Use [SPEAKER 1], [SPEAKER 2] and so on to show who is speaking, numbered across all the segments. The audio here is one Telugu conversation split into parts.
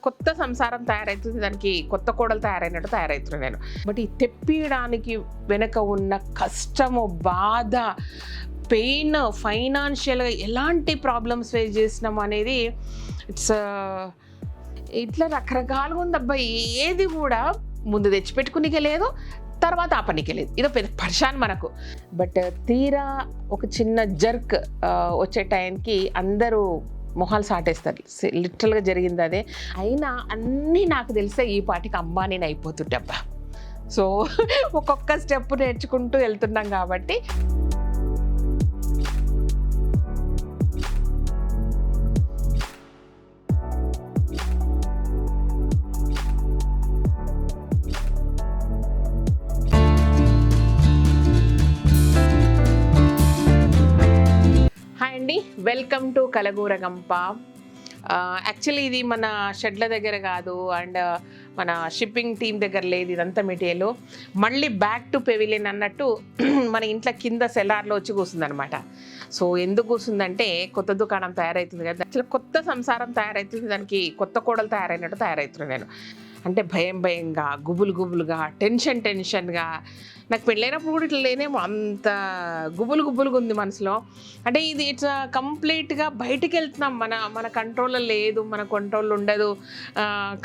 [SPEAKER 1] కొత్త సంసారం తయారవుతుంది, దానికి కొత్త కోడలు తయారైనట్టు తయారవుతున్నాను నేను. బట్ ఈ తెప్పియడానికి వెనక ఉన్న కష్టము, బాధ, పెయిన్, ఫైనాన్షియల్గా ఎలాంటి ప్రాబ్లమ్స్ ఫేస్ చేసినాం అనేది ఇట్లా రకరకాలుగా ఉంది అబ్బాయి. ఏది కూడా ముందు తెచ్చిపెట్టుకునికే లేదు, తర్వాత ఆ పనికి లేదు. ఇదో పెద్ద పరిశాన్ మనకు. బట్ తీరా ఒక చిన్న జర్క్ వచ్చే టైంకి అందరూ మొహాలు సాటేస్తారు. లిటరల్గా జరిగింది అదే. అయినా అన్నీ నాకు తెలిసే ఈ పాటికి అమ్మా నేను అయిపోతుంటబ్బా. సో ఒక్కొక్క స్టెప్ నేర్చుకుంటూ వెళ్తున్నాం కాబట్టి అండి, వెల్కమ్ టు కలగూరగంప. యాక్చువల్లీ ఇది మన షెడ్ల దగ్గర కాదు, అండ్ మన షిప్పింగ్ టీం దగ్గర లేదు. ఇదంతా మెటీరియల్ మళ్ళీ బ్యాక్ టు పెవిలియన్ అన్నట్టు మన ఇంట్లో కింద సెలార్లో వచ్చి కూర్చుంది అనమాట. సో ఎందుకు కూర్చుందంటే కొత్త దుకాణం తయారవుతుంది కదా, యాక్చువల్లీ కొత్త సంసారం తయారవుతుంది, దానికి కొత్త కోడలు తయారైనట్టు తయారవుతున్నాను నేను. అంటే భయంగా, గుబులుగా, టెన్షన్గా. నాకు పెళ్ళైనప్పుడు కూడా ఇట్లా లేనేమో, అంత గుబులుగా ఉంది మనసులో. అంటే ఇది ఇట్స్ కంప్లీట్గా బయటికి వెళ్తున్నాం, మన కంట్రోల్లో లేదు, మన కంట్రోల్ ఉండదు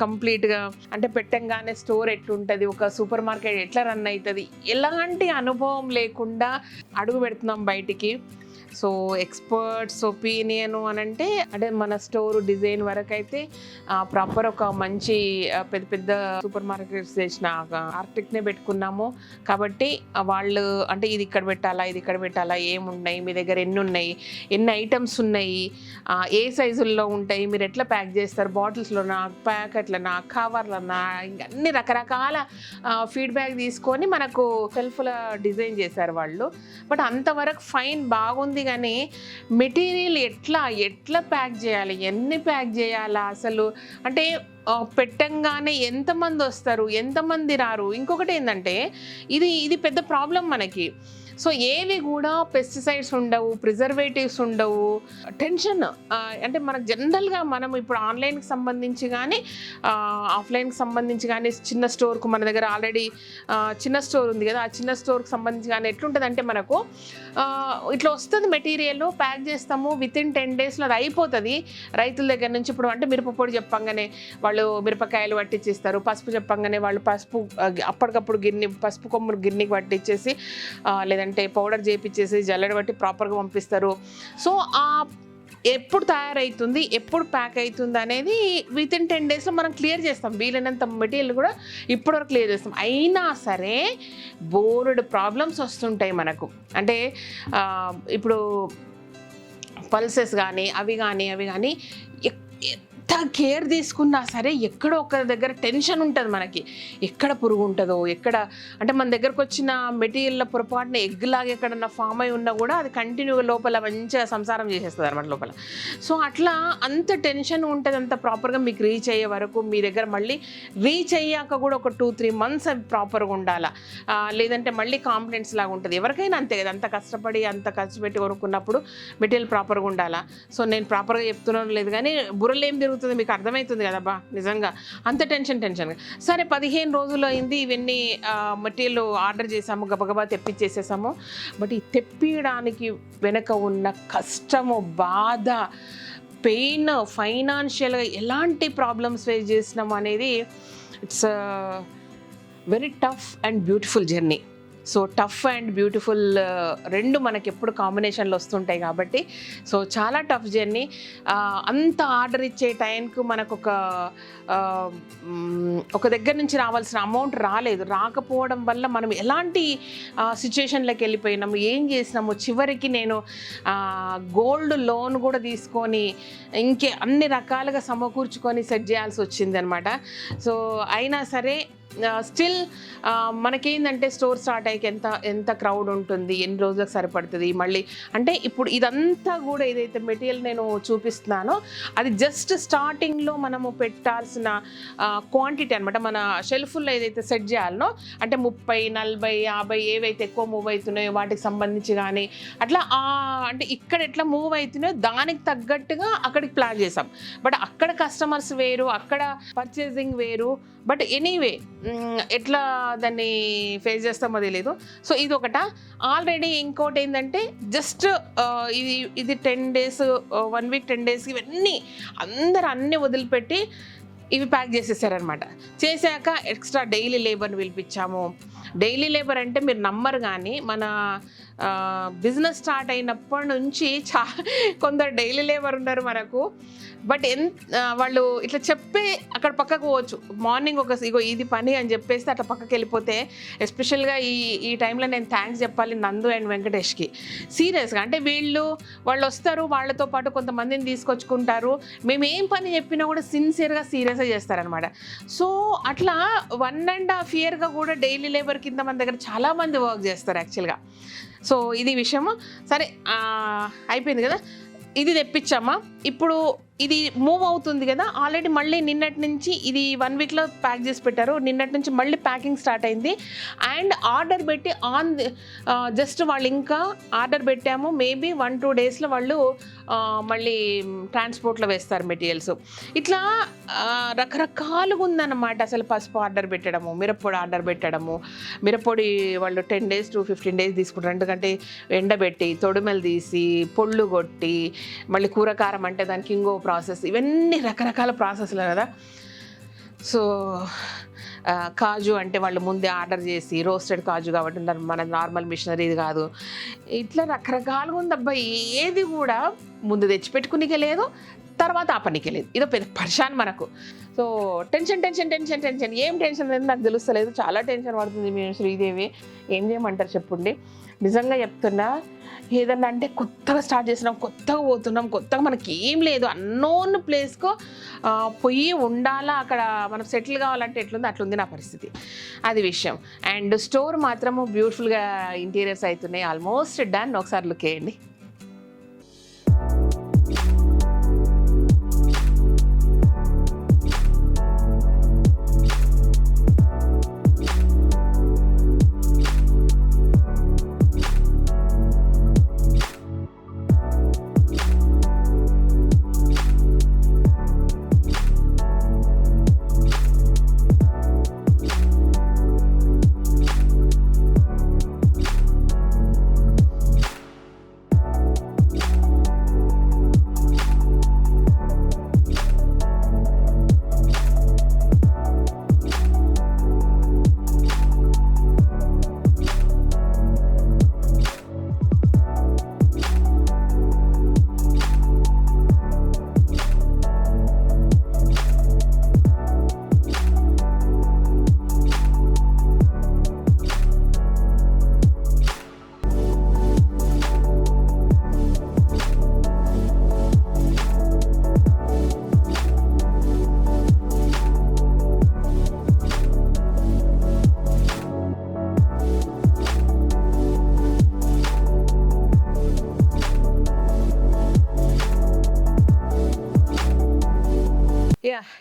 [SPEAKER 1] కంప్లీట్గా. అంటే పెట్టంగానే స్టోర్ ఎట్లుంటుంది, ఒక సూపర్ మార్కెట్ ఎట్లా రన్ అవుతుంది, ఎలాంటి అనుభవం లేకుండా అడుగు పెడుతున్నాం బయటికి. సో ఎక్స్పర్ట్స్ ఒపీనియన్ అంటే మన స్టోర్ డిజైన్ వరకు అయితే ప్రాపర్ ఒక మంచి పెద్ద సూపర్ మార్కెట్స్ చేసిన ఆర్కిటెక్ట్నే పెట్టుకున్నాము. కాబట్టి వాళ్ళు అంటే ఇది ఇక్కడ పెట్టాలా, ఏమున్నాయి మీ దగ్గర, ఎన్ని ఐటమ్స్ ఉన్నాయి, ఏ సైజుల్లో ఉంటాయి, మీరు ఎట్లా ప్యాక్ చేస్తారు, బాటిల్స్లోనా, ప్యాకెట్లనా, కవర్లనా, అన్ని రకరకాల ఫీడ్బ్యాక్ తీసుకొని మనకు సెల్ఫ్లో డిజైన్ చేశారు వాళ్ళు. బట్ అంతవరకు ఫైన్, బాగుంది. కానీ మెటీరియల్ ఎట్లా ప్యాక్ చేయాలి, ఎన్ని ప్యాక్ చేయాలా అసలు, అంటే పెట్టంగానే ఎంతమంది వస్తారు, ఎంతమంది రారు. ఇంకొకటి ఏంటంటే ఇది పెద్ద ప్రాబ్లం మనకి. సో ఏవి కూడా పెస్టిసైడ్స్ ఉండవు, ప్రిజర్వేటివ్స్ ఉండవు. టెన్షన్ అంటే మనకు జనరల్గా మనం ఇప్పుడు ఆన్లైన్కి సంబంధించి కానీ ఆఫ్లైన్కి సంబంధించి కానీ చిన్న స్టోర్కు మన దగ్గర ఆల్రెడీ చిన్న స్టోర్ ఉంది కదా, ఆ చిన్న స్టోర్కి సంబంధించి కానీ ఎట్లుంటుంది అంటే మనకు ఇట్లా వస్తుంది మెటీరియల్, ప్యాక్ చేస్తాము, వితిన్ 10 daysలో అది అయిపోతుంది. రైతుల దగ్గర నుంచి ఇప్పుడు అంటే మిరపపొడి చెప్పంగానే వాళ్ళు మిరపకాయలు పట్టించేస్తారు, పసుపు చెప్పంగానే వాళ్ళు పసుపు అప్పటికప్పుడు పసుపు కొమ్ములు గిన్నెకి పట్టించేసి లేదంటే పౌడర్ చేపించేసి జల్లెడ బట్టి ప్రాపర్గా పంపిస్తారు. సో ఎప్పుడు తయారవుతుంది, ఎప్పుడు ప్యాక్ అవుతుంది అనేది వితిన్ 10 daysలో మనం క్లియర్ చేస్తాం. వీలైనంత మెటీరియల్ కూడా ఇప్పటివరకు క్లియర్ చేస్తాం. అయినా సరే బోర్డు ప్రాబ్లమ్స్ వస్తుంటాయి మనకు. అంటే ఇప్పుడు పల్సెస్ కానీ అవి కానీ ఎంత కేర్ తీసుకున్నా సరే ఎక్కడో ఒక దగ్గర టెన్షన్ ఉంటుంది మనకి. ఎక్కడ పురుగు ఉంటుందో, ఎక్కడ అంటే మన దగ్గరకు వచ్చిన మెటీరియల్ పొరపాటున ఎగ్ లాగా ఎక్కడన్నా ఫామ్ అయి ఉన్నా కూడా అది కంటిన్యూగా లోపల మంచిగా సంసారం చేసేస్తుంది అనమాట లోపల. సో అట్లా అంత టెన్షన్ ఉంటుంది. అంత ప్రాపర్గా మీకు రీచ్ అయ్యే వరకు మీ దగ్గర మళ్ళీ రీచ్ అయ్యాక కూడా ఒక 2-3 months అవి ప్రాపర్గా ఉండాలా, లేదంటే మళ్ళీ కాంప్లైంట్స్ లాగా ఉంటుంది. ఎవరికైనా అంతే కదా, అంత కష్టపడి అంత ఖర్చు పెట్టి కొనుక్కున్నప్పుడు మెటీరియల్ ప్రాపర్గా ఉండాలా. సో నేను ప్రాపర్గా చెప్తున్నాను లేదు కానీ బుర్రలు ఏం తిరుగుతుంది మీకు అర్థమవుతుంది కదబ్బా. నిజంగా అంత టెన్షన్గా సరే 15 రోజులు అయింది, ఇవన్నీ మెటీరియల్ ఆర్డర్ చేసాము, గబగబా తెప్పించేసేసాము. బట్ ఈ తెప్పియడానికి వెనక ఉన్న కష్టము, బాధ, పెయిన్, ఫైనాన్షియల్గా ఎలాంటి ప్రాబ్లమ్స్ ఫేస్ చేసినాము అనేది it's very tough and beautiful journey. So tough and beautiful రెండు మనకి ఎప్పుడు కాంబినేషన్లో వస్తుంటాయి కాబట్టి సో చాలా టఫ్ జర్నీ. అంత ఆర్డర్ ఇచ్చే టైంకు మనకు ఒక దగ్గర నుంచి రావాల్సిన అమౌంట్ రాకపోవడం వల్ల మనం ఎలాంటి సిచ్యుయేషన్లోకి వెళ్ళిపోయినాము, ఏం చేసినాము. చివరికి నేను గోల్డ్ లోన్ కూడా తీసుకొని అన్ని రకాలుగా సమకూర్చుకొని సెట్ చేయాల్సి వచ్చింది అనమాట. సో అయినా సరే స్టిల్ మనకేంటంటే స్టోర్ స్టార్ట్ అయ్యాక ఎంత క్రౌడ్ ఉంటుంది, ఎన్ని రోజులకు సరిపడుతుంది మళ్ళీ అంటే ఇప్పుడు ఇదంతా కూడా ఏదైతే మెటీరియల్ నేను చూపిస్తున్నానో అది జస్ట్ స్టార్టింగ్లో మనము పెట్టాల్సిన క్వాంటిటీ అనమాట. మన షెల్ఫ్లో ఏదైతే సెట్ చేయాలనో అంటే 30, 40, 50 ఏవైతే ఎక్కువ మూవ్ అవుతున్నాయో వాటికి సంబంధించి కానీ అట్లా అంటే ఇక్కడ ఎట్లా మూవ్ అవుతున్నాయో దానికి తగ్గట్టుగా అక్కడికి ప్లాన్ చేసాం. బట్ అక్కడ కస్టమర్స్ వేరు, అక్కడ పర్చేసింగ్ వేరు. బట్ ఎనీవే ఎట్లా దాన్ని ఫేస్ చేస్తామో తెలియదు. సో ఇది ఒకట. ఆల్రెడీ ఇంకోటి ఏంటంటే జస్ట్ ఇది 10 days 1 week 10 days ఇవన్నీ అందరూ అన్నీ వదిలిపెట్టి ఇవి ప్యాక్ చేసేసారనమాట. చేశాక ఎక్స్ట్రా డైలీ లేబర్ని పిలిపించాము. డైలీ లేబర్ అంటే మీరు నమ్మరు కానీ మన బిజినెస్ స్టార్ట్ అయినప్పటి నుంచి కొందరు డైలీ లేబర్ ఉన్నారు మనకు. బట్ వాళ్ళు ఇట్లా చెప్పి అక్కడ పక్కకు పోవచ్చు. మార్నింగ్ ఇగో ఇది పని అని చెప్పేస్తే అట్లా పక్కకి వెళ్ళిపోతే, ఎస్పెషల్గా ఈ టైంలో నేను థ్యాంక్స్ చెప్పాలి నందు అండ్ వెంకటేష్కి. సీరియస్గా అంటే వాళ్ళు వస్తారు, వాళ్ళతో పాటు కొంతమందిని తీసుకొచ్చుకుంటారు. మేము ఏం పని చెప్పినా కూడా సిన్సియర్గా సీరియస్గా చేస్తారనమాట. సో అట్లా 1.5 year కూడా డైలీ లేబర్ కింద మన దగ్గర చాలామంది వర్క్ చేస్తారు యాక్చువల్గా. సో ఇది విషయము. సరే అయిపోయింది కదా, ఇది తెప్పించామా. ఇప్పుడు ఇది మూవ్ అవుతుంది కదా, ఆల్రెడీ మళ్ళీ నిన్నటి నుంచి ఇది 1 weekలో ప్యాక్ చేసి పెట్టారు. నిన్నటి నుంచి మళ్ళీ ప్యాకింగ్ స్టార్ట్ అయింది. అండ్ ఆర్డర్ పెట్టి జస్ట్ వాళ్ళు ఇంకా ఆర్డర్ పెట్టాము, మేబీ 1-2 daysలో వాళ్ళు మళ్ళీ ట్రాన్స్పోర్ట్లో వేస్తారు మెటీరియల్స్. ఇట్లా రకరకాలుగా ఉందన్నమాట. అసలు పసుపు ఆర్డర్ పెట్టడము, మిరప్పొడి ఆర్డర్ పెట్టడము. మిరప్పొడి వాళ్ళు 10 days to 15 days తీసుకుంటారు, ఎందుకంటే ఎండబెట్టి తొడుమెలు తీసి పొళ్ళు కొట్టి మళ్ళీ కూరకారం అంటే దానికి ఇంకో ప్రాసెస్, ఇవన్నీ రకరకాల ప్రాసెస్లు కదా. సో కాజు అంటే వాళ్ళు ముందే ఆర్డర్ చేసి రోస్టెడ్ కాజు కాబట్టి మన నార్మల్ మిషనరీ ఇది కాదు. ఇట్లా రకరకాలుగా ఉంది అబ్బాయి. ఏది కూడా ముందు తెచ్చిపెట్టుకునికే లేదు, తర్వాత ఆపనికే లేదు. ఇదో పెద్ద పరిశాన్ మనకు. So tension tension tension tension ఏం టెన్షన్ అనేది నాకు తెలుస్తలేదు. చాలా టెన్షన్ పడుతుంది మేము శ్రీదేవి. ఏం చేయమంటారు చెప్పండి. నిజంగా చెప్తున్నా, ఏదన్నా అంటే కొత్తగా స్టార్ట్ చేసినాం, కొత్తగా పోతున్నాం, కొత్తగా మనకి ఏం లేదు, అన్నోన్ ప్లేస్కో పోయి ఉండాలా, అక్కడ మనం సెటిల్ కావాలంటే ఎట్లుంది అట్లుంది నా పరిస్థితి. అది విషయం. అండ్ స్టోర్ మాత్రము బ్యూటిఫుల్గా ఇంటీరియర్స్ అవుతున్నాయి, ఆల్మోస్ట్ డన్. ఒకసారి లుక్ వేయండి.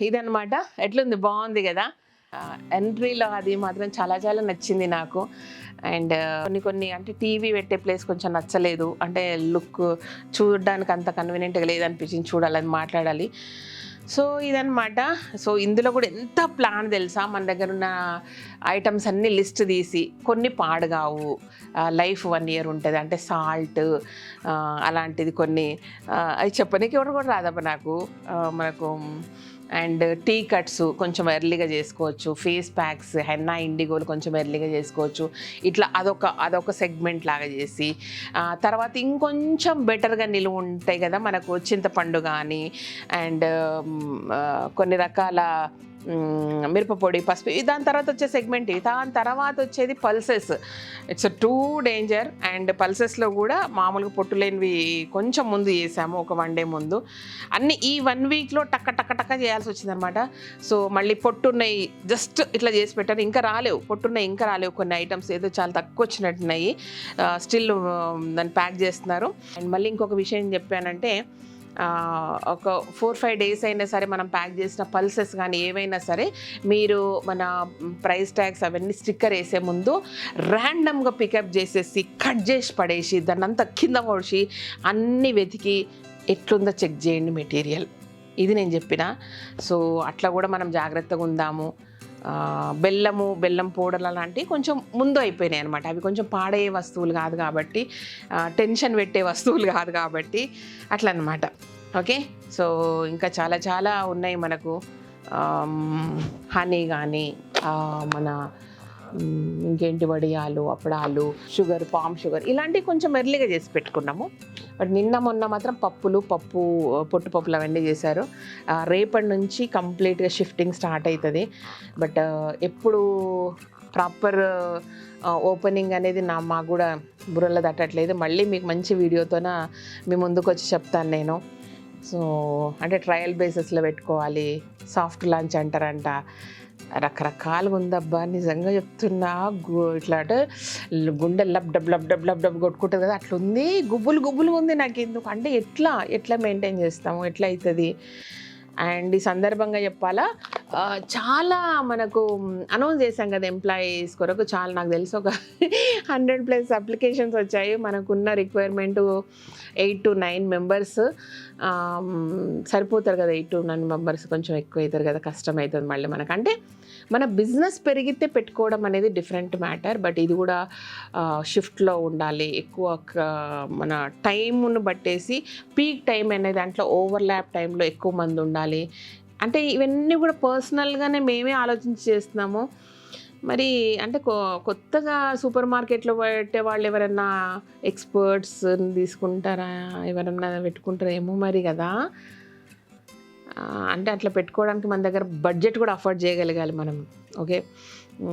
[SPEAKER 1] ఇదన్నమాట. ఎట్లుంది, బాగుంది కదా. ఎంట్రీలో అది మాత్రం చాలా చాలా నచ్చింది నాకు. అండ్ కొన్ని అంటే టీవీ పెట్టే ప్లేస్ కొంచెం నచ్చలేదు, అంటే లుక్ చూడడానికి అంత కన్వీనియంట్గా లేదనిపించింది, చూడాలని మాట్లాడాలి. సో ఇదన్నమాట. సో ఇందులో కూడా ఎంత ప్లాన్ తెలుసా, మన దగ్గర ఉన్న ఐటమ్స్ అన్నీ లిస్ట్ తీసి కొన్ని పాడుగావు, లైఫ్ 1 year ఉంటుంది, అంటే సాల్ట్ అలాంటిది కొన్ని అవి చెప్పనీకి ఎవరు కూడా రాదబ్బా మనకు. అండ్ టీ కట్స్ కొంచెం ఎర్లీగా చేసుకోవచ్చు, ఫేస్ ప్యాక్స్, హెన్నా, ఇండిగోలు కొంచెం ఎర్లీగా చేసుకోవచ్చు. ఇట్లా అదొక సెగ్మెంట్ లాగా చేసి తర్వాత ఇంకొంచెం బెటర్గా నిలువ ఉంటాయి కదా మనకు, చింతపండు కానీ అండ్ కొన్ని రకాల మిరపపొడి, పసుపు, దాని తర్వాత వచ్చే సెగ్మెంట్ ఇవి. దాని తర్వాత వచ్చేది pulses. It's too danger. And పల్సెస్లో కూడా మామూలుగా పొట్టు లేనివి కొంచెం ముందు చేసాము, ఒక 1 డే ముందు. అన్ని ఈ 1 వీక్లో టక్క టక్క టక్క చేయాల్సి వచ్చిందనమాట. సో మళ్ళీ పొట్టున్నాయి జస్ట్ ఇట్లా చేసి పెట్టారు, ఇంకా రాలేవు, పొట్టున్నాయి ఇంకా రాలేవు కొన్ని ఐటమ్స్, ఏదో చాలా తక్కువ వచ్చినట్టున్నాయి. స్టిల్ దాన్ని ప్యాక్ చేస్తున్నారు. అండ్ మళ్ళీ ఇంకొక విషయం చెప్పానంటే, ఒక 4-5 డేస్ అయినా సరే మనం ప్యాక్ చేసిన పల్సెస్ కానీ ఏవైనా సరే మీరు మన ప్రైస్ ట్యాగ్స్ అవన్నీ స్టిక్కర్ వేసే ముందు ర్యాండమ్గా పికప్ చేసేసి కట్ చేసి పడేసి దాన్ని అంతా కింద పొడిచి అన్నీ వెతికి ఎట్లుందో చెక్ చేయండి మెటీరియల్. ఇది నేను చెప్పిన. సో అట్లా కూడా మనం జాగ్రత్తగా ఉందాము. బెల్లం పౌడర్లు అలాంటివి కొంచెం ముందు అయిపోయినాయి అనమాట. అవి కొంచెం పాడయ్యే వస్తువులు కాదు కాబట్టి, టెన్షన్ పెట్టే వస్తువులు కాదు కాబట్టి అట్లా అనమాట. ఓకే, సో ఇంకా చాలా చాలా ఉన్నాయి మనకు. హనీ కానీ మన ఇంకేంటి వడియాలు, అప్పడాలు, షుగర్, పామ్ షుగర్ ఇలాంటివి కొంచెం ఎర్లీగా చేసి పెట్టుకున్నాము. బట్ మొన్న మాత్రం పొట్టు పప్పులు అవన్నీ చేశారు. రేపటి నుంచి కంప్లీట్గా షిఫ్టింగ్ స్టార్ట్ అవుతుంది. బట్ ఎప్పుడు ప్రాపర్ ఓపెనింగ్ అనేది మాకు కూడా బుర్రలో తట్టట్లేదు. మళ్ళీ మీకు మంచి వీడియోతోన మీ ముందుకు వచ్చి చెప్తాను నేను. సో అంటే ట్రయల్ బేసిస్లో పెట్టుకోవాలి, సాఫ్ట్ లాంచ్ అంటారంట, రకరకాలుగా ఉందబ్బా. నిజంగా చెప్తున్నా, ఇట్లా అంటే గుండె లబ్ డబ్ కొట్టుకుంటుంది కదా, అట్లా ఉంది. గుబ్బులు ఉంది నాకు. ఎందుకు అంటే ఎట్లా మెయింటైన్ చేస్తాము, ఎట్లా అవుతుంది. అండ్ ఈ సందర్భంగా చెప్పాలా, చాలా మనకు అనౌన్స్ చేశాం కదా ఎంప్లాయీస్ కొరకు. చాలా నాకు తెలిసి ఒక 100+ అప్లికేషన్స్ వచ్చాయి. మనకున్న రిక్వైర్మెంటు 8 to 9 మెంబర్స్ సరిపోతారు కదా. 8 to 9 మెంబర్స్ కొంచెం ఎక్కువ అవుతారు కదా, కష్టం అవుతుంది మళ్ళీ మనకు. అంటే మన బిజినెస్ పెరిగితే పెట్టుకోవడం అనేది డిఫరెంట్ మ్యాటర్. బట్ ఇది కూడా షిఫ్ట్లో ఉండాలి. ఎక్కువ మన టైంను బట్టేసి పీక్ టైం అనే దాంట్లో ఓవర్లాప్ టైంలో ఎక్కువ మంది ఉండాలి. అంటే ఇవన్నీ కూడా పర్సనల్గానే మేమే ఆలోచించి చేస్తున్నాము. మరి అంటే కొత్తగా సూపర్ మార్కెట్లో పెట్టే వాళ్ళు ఎవరన్నా ఎక్స్పర్ట్స్ తీసుకుంటారా, ఎవరన్నా పెట్టుకుంటారేమో మరి కదా. అంటే అట్లా పెట్టుకోవడానికి మన దగ్గర బడ్జెట్ కూడా అఫోర్డ్ చేయగలగాలి మనం. ఓకే,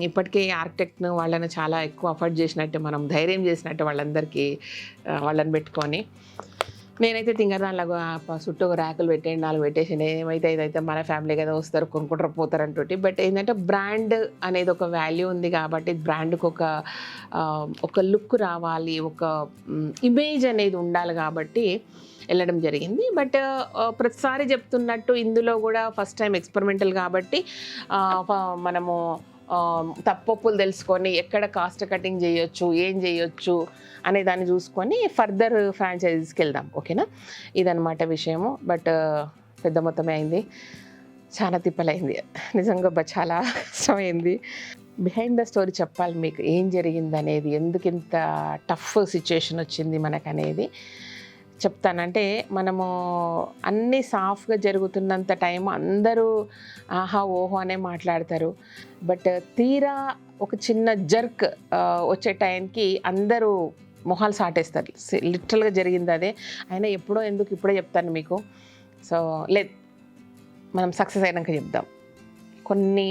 [SPEAKER 1] ఇప్పటికే ఆర్కిటెక్ట్ను వాళ్ళని చాలా ఎక్కువ అఫోర్డ్ చేసినట్టు, మనం ధైర్యం చేసినట్టు వాళ్ళందరికీ వాళ్ళని పెట్టుకొని. నేనైతే తింగరదానిలాగా చుట్టూ ర్యాకులు పెట్టేయండి, 4 పెట్టేసి ఏమైతే ఇదైతే మన ఫ్యామిలీ కదా వస్తారు, కొనుక్కుంటారు, పోతారు అంటుంటే. బట్ ఏంటంటే బ్రాండ్ అనేది ఒక వాల్యూ ఉంది కాబట్టి బ్రాండ్కి ఒక లుక్ రావాలి, ఒక ఇమేజ్ అనేది ఉండాలి కాబట్టి వెళ్ళడం జరిగింది. బట్ ప్రతిసారి చెప్తున్నట్టు ఇందులో కూడా ఫస్ట్ టైం ఎక్స్పెరిమెంటల్ కాబట్టి మనము తప్పొప్పులు తెలుసుకొని ఎక్కడ కాస్ట్ కటింగ్ చేయొచ్చు, ఏం చేయొచ్చు అనే దాన్ని చూసుకొని ఫర్దర్ ఫ్రాంచైజీస్కి వెళ్దాం. ఓకేనా, ఇదన్నమాట విషయము. బట్ పెద్ద మొత్తమే అయింది, చాలా తిప్పలైంది నిజంగా, చాలా కష్టమైంది. బిహైండ్ ద స్టోరీ చెప్పాలి మీకు, ఏం జరిగింది అనేది, ఎందుకు ఇంత టఫ్ సిచ్యుయేషన్ వచ్చింది మనకు అనేది చెప్తానంటే. మనము అన్నీ సాఫ్ట్గా జరుగుతున్నంత టైం అందరూ ఆహా ఓహో అనే మాట్లాడతారు. బట్ తీరా ఒక చిన్న జర్క్ వచ్చే టైంకి అందరూ మొహాలు సాటేస్తారు. లిటరల్గా జరిగింది అదే. అయినా ఎప్పుడో ఎందుకు ఇప్పుడే చెప్తాను మీకు. సో లేదు, మనం సక్సెస్ అయినాక చెప్దాం. కొన్ని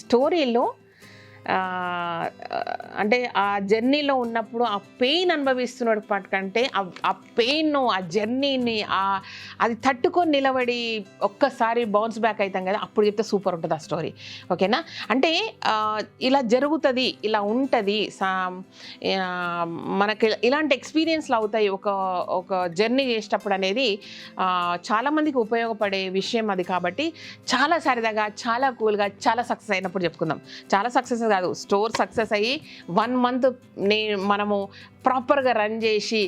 [SPEAKER 1] స్టోరీలో అంటే ఆ జర్నీలో ఉన్నప్పుడు ఆ పెయిన్ అనుభవిస్తున్నాడు కంటే ఆ పెయిన్ను, ఆ జర్నీని అది తట్టుకొని నిలబడి ఒక్కసారి బౌన్స్ బ్యాక్ అవుతాం కదా, అప్పుడు చెప్తే సూపర్ ఉంటుంది ఆ స్టోరీ. ఓకేనా, అంటే ఇలా జరుగుతుంది, ఇలా ఉంటుంది, మనకి ఇలాంటి ఎక్స్పీరియన్స్లు అవుతాయి ఒక జర్నీ చేసేటప్పుడు అనేది చాలామందికి ఉపయోగపడే విషయం అది. కాబట్టి చాలా సరదాగా, చాలా కూల్గా, చాలా సక్సెస్ అయినప్పుడు చెప్పుకుందాం. చాలా సక్సెస్ కాదు, స్టోర్ సక్సెస్ అయ్యి 1 month మనము ప్రాపర్గా రన్ చేసి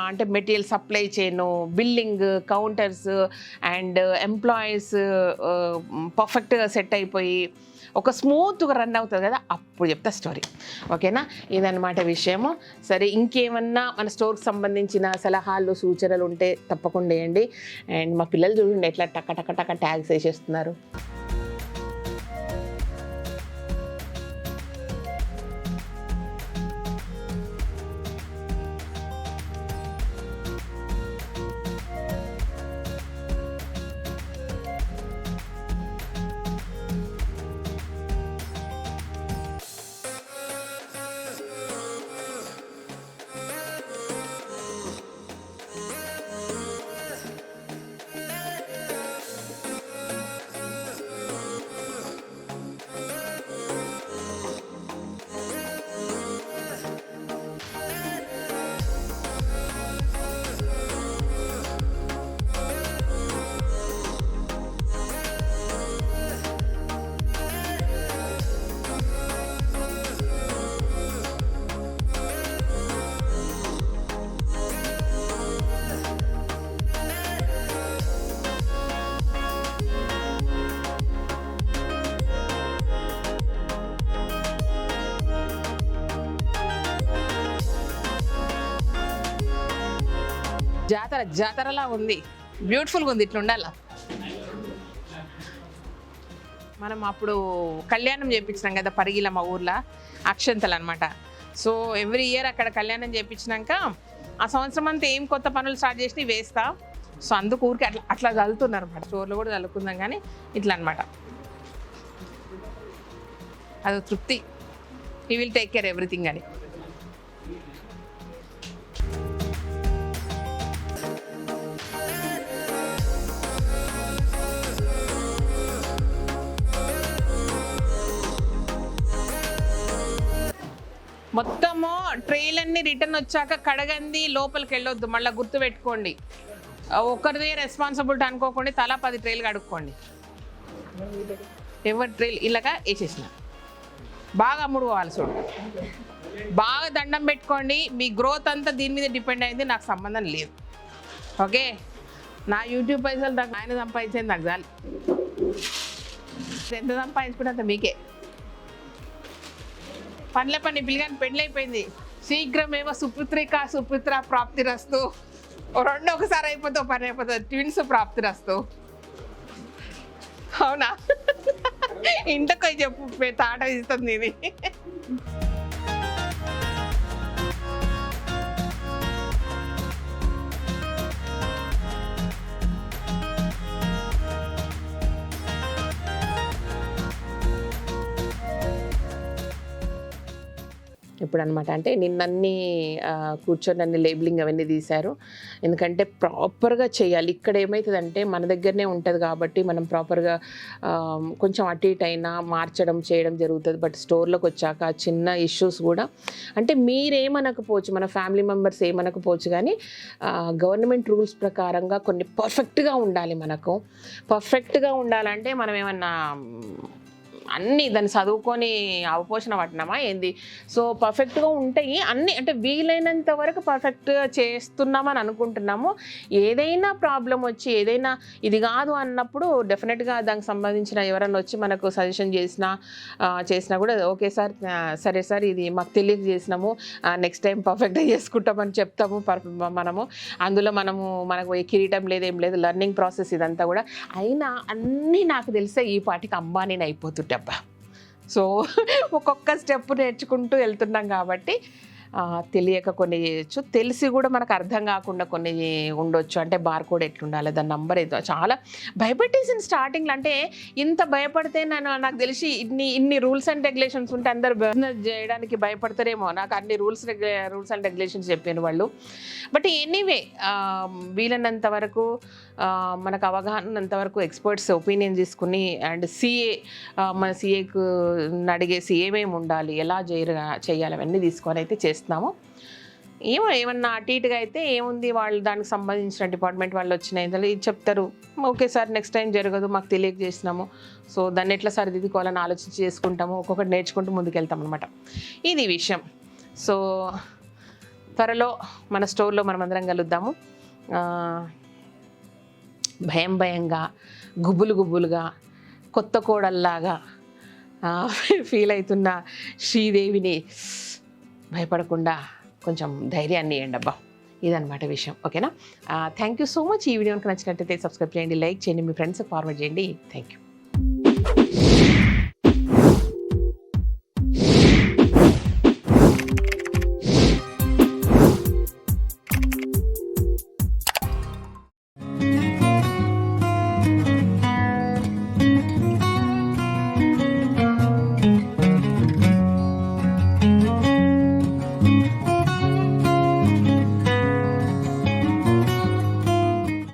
[SPEAKER 1] అంటే మెటీరియల్ సప్లై చేయను, బిల్లింగ్, కౌంటర్స్ అండ్ ఎంప్లాయీస్ పర్ఫెక్ట్గా సెట్ అయిపోయి ఒక స్మూత్గా రన్ అవుతుంది కదా, అప్పుడు చెప్తా స్టోరీ. ఓకేనా, ఇదన్నమాట విషయము. సరే, ఇంకేమన్నా మన స్టోర్కి సంబంధించిన సలహాలు, సూచనలు ఉంటే తప్పకుండా వేయండి. అండ్ మా పిల్లలు చూడండి ఎట్లా టక్క టక్క టక్క ట్యాగ్స్ వేసేస్తున్నారు. జాతరలా ఉంది, బ్యూటిఫుల్గా ఉంది, ఇట్లా ఉండాల. మనం అప్పుడు కళ్యాణం చేయించినాం కదా పరిగిల మా ఊర్లో, అక్షంతలు అనమాట. సో ఎవ్రీ ఇయర్ అక్కడ కళ్యాణం చేయించినాక ఆ సంవత్సరం అంతా ఏం కొత్త పనులు స్టార్ట్ చేసి వేస్తా. సో అందుకు ఊరికి అట్లా చల్లుతున్నారు అనమాట. స్టోర్లో కూడా చల్లుకుందాం కానీ ఇట్లా అనమాట. అది తృప్తి. He will take care everything అని. మొత్తము ట్రేలన్నీ రిటర్న్ వచ్చాక కడగంది లోపలికి వెళ్ళొద్దు. మళ్ళీ గుర్తు పెట్టుకోండి, ఒకరిదే రెస్పాన్సిబిలిటీ అనుకోకండి. తలా 10 ట్రేలు కడుక్కోండి. ఎవరి ట్రేలు ఇలాగా వేసేసిన బాగా అమ్ముడు పోవాలి. చూడు, బాగా దండం పెట్టుకోండి. మీ గ్రోత్ అంతా దీని మీద డిపెండ్ అయింది, నాకు సంబంధం లేదు. ఓకే, నా యూట్యూబ్ పైసలు నాకు ఆయన సంపాదించేది నాకు చాలు. ఎంత సంపాదించుకుంటే అంత మీకే. పనుల పని పిల్లగాని పెళ్ళైపోయింది. శీఘ్రమేమో సుపుత్ర ప్రాప్తి రస్తు. రెండు ఒకసారి అయిపోతావు, పని అయిపోతుంది. ట్విన్స్ ప్రాప్తి రస్తు. అవునా? ఇంటికి చెప్పు, తాట ఇస్తుంది ఇది. ఇప్పుడు అనమాట అంటే నిన్నన్నీ కూర్చొని అన్ని లేబులింగ్ అవన్నీ తీశారు. ఎందుకంటే ప్రాపర్గా చేయాలి. ఇక్కడ ఏమవుతుందంటే మన దగ్గరనే ఉంటుంది కాబట్టి మనం ప్రాపర్గా కొంచెం అటు ఇటు అయినా మార్చడం చేయడం జరుగుతుంది. బట్ స్టోర్లోకి వచ్చాక చిన్న ఇష్యూస్ కూడా అంటే మీరేమనకపోవచ్చు, మన ఫ్యామిలీ మెంబర్స్ ఏమనకపోవచ్చు, కానీ గవర్నమెంట్ రూల్స్ ప్రకారంగా కొన్ని పర్ఫెక్ట్గా ఉండాలి. మనకు పర్ఫెక్ట్గా ఉండాలంటే మనం ఏమన్నా అన్నీ దాన్ని చదువుకొని అవపోషణ పట్టినామా ఏంది? సో పర్ఫెక్ట్గా ఉంటాయి అన్నీ. అంటే వీలైనంత వరకు పర్ఫెక్ట్గా చేస్తున్నామని అనుకుంటున్నాము. ఏదైనా ప్రాబ్లం వచ్చి ఏదైనా ఇది కాదు అన్నప్పుడు డెఫినెట్గా దానికి సంబంధించిన ఎవరన్నా వచ్చి మనకు సజెషన్ చేసినా కూడా ఓకే సార్, సరే సార్, ఇది మాకు తెలియక చేసినాము, నెక్స్ట్ టైం పర్ఫెక్ట్గా చేసుకుంటామని చెప్తాము. మనము అందులో మనకు కిరీటం లేదు, ఏం లేదు, లెర్నింగ్ ప్రాసెస్ ఇదంతా కూడా. అయినా అన్నీ నాకు తెలిసే ఈ పాటికి అమ్మా నేను అయిపోతుంటా. సో ఒక్కొక్క స్టెప్ నేర్చుకుంటూ వెళ్తున్నాం కాబట్టి తెలియక కొన్ని చేయొచ్చు, తెలిసి కూడా మనకు అర్థం కాకుండా కొన్ని ఉండొచ్చు. అంటే బార్ కోడ్ ఎట్లుండాలి, దాని నంబర్ ఏదో చాలా భయపెట్టేసింది స్టార్టింగ్లో. అంటే ఇంత భయపడితే నాకు తెలిసి ఇన్ని రూల్స్ అండ్ రెగ్యులేషన్స్ ఉంటే అందరు బిజినెస్ చేయడానికి భయపడతారేమో. నాకు అన్ని రూల్స్ అండ్ రెగ్యులేషన్స్ చెప్పాను వాళ్ళు. బట్ ఎనీవే వీలైనంత వరకు మనకు అవగాహన ఉన్నంత వరకు ఎక్స్పర్ట్స్ ఒపీనియన్ తీసుకుని అండ్ మన సిఏకు అడిగేసి ఏమేమి ఉండాలి, ఎలా చేయాలి అవన్నీ తీసుకొని అయితే చేస్తున్నాము. ఏమన్నా అటు ఇటుగా అయితే ఏముంది, వాళ్ళు దానికి సంబంధించిన డిపార్ట్మెంట్ వాళ్ళు వచ్చినాయి చెప్తారు, ఓకే సార్ నెక్స్ట్ టైం జరగదు, మాకు తెలియక చేసినాము, సో దాన్ని ఎట్లా సరిదిద్దుకోవాలని ఆలోచించి చేసుకుంటాము. ఒక్కొక్కటి నేర్చుకుంటూ ముందుకెళ్తాం అనమాట. ఇది విషయం. సో త్వరలో మన స్టోర్లో మనం అందరం కలుద్దాము. భయంగా గుబులుగా కొత్త కోడల్లాగా ఫీల్ అవుతున్న శ్రీదేవిని భయపడకుండా కొంచెం ధైర్యాన్ని ఇవ్వండి అబ్బా. ఇదన్నమాట విషయం. ఓకేనా? Thank you so much. ఈ వీడియోకి నచ్చినట్టయితే సబ్స్క్రైబ్ చేయండి, లైక్ చేయండి, మీ ఫ్రెండ్స్కి ఫార్వర్డ్ చేయండి. Thank you.